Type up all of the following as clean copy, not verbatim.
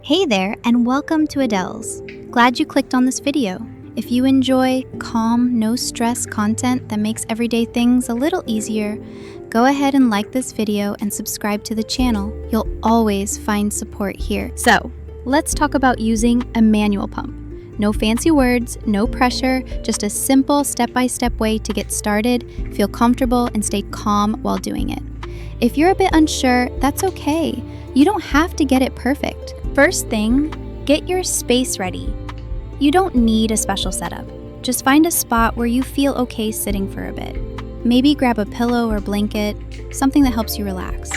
Hey there, and welcome to Adells. Glad you clicked on this video. If you enjoy calm, no-stress content that makes everyday things a little easier, go ahead and like this video and subscribe to the channel. You'll always find support here. So, let's talk about using a manual pump. No fancy words, no pressure, just a simple step-by-step way to get started, feel comfortable, and stay calm while doing it. If you're a bit unsure, that's okay. You don't have to get it perfect. First thing, get your space ready. You don't need a special setup. Just find a spot where you feel okay sitting for a bit. Maybe grab a pillow or blanket, something that helps you relax.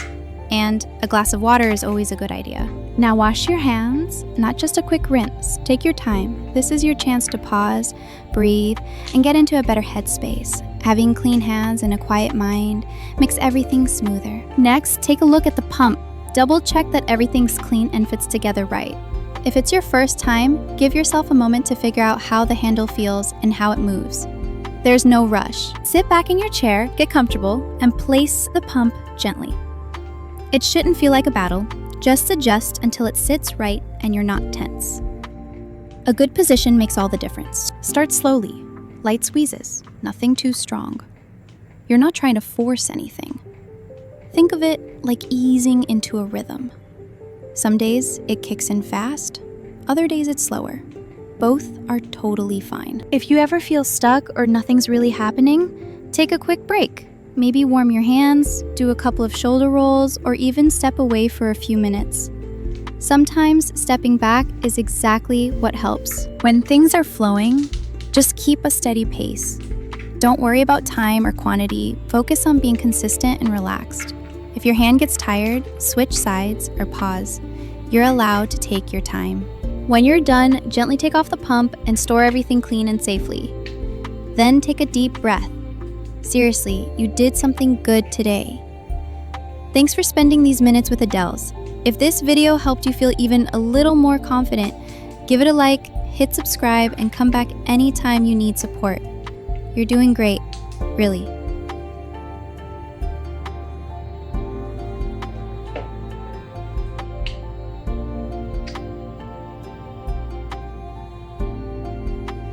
And a glass of water is always a good idea. Now wash your hands, not just a quick rinse. Take your time. This is your chance to pause, breathe, and get into a better headspace. Having clean hands and a quiet mind makes everything smoother. Next, take a look at the pump. Double check that everything's clean and fits together right. If it's your first time, give yourself a moment to figure out how the handle feels and how it moves. There's no rush. Sit back in your chair, get comfortable, and place the pump gently. It shouldn't feel like a battle. Just adjust until it sits right and you're not tense. A good position makes all the difference. Start slowly. Light squeezes, nothing too strong. You're not trying to force anything. Think of it like easing into a rhythm. Some days it kicks in fast, other days it's slower. Both are totally fine. If you ever feel stuck or nothing's really happening, take a quick break. Maybe warm your hands, do a couple of shoulder rolls, or even step away for a few minutes. Sometimes stepping back is exactly what helps. When things are flowing, just keep a steady pace. Don't worry about time or quantity, focus on being consistent and relaxed. If your hand gets tired, switch sides or pause. You're allowed to take your time. When you're done, gently take off the pump and store everything clean and safely. Then take a deep breath. Seriously, you did something good today. Thanks for spending these minutes with Adells. If this video helped you feel even a little more confident, give it a like, hit subscribe, and come back anytime you need support. You're doing great, really.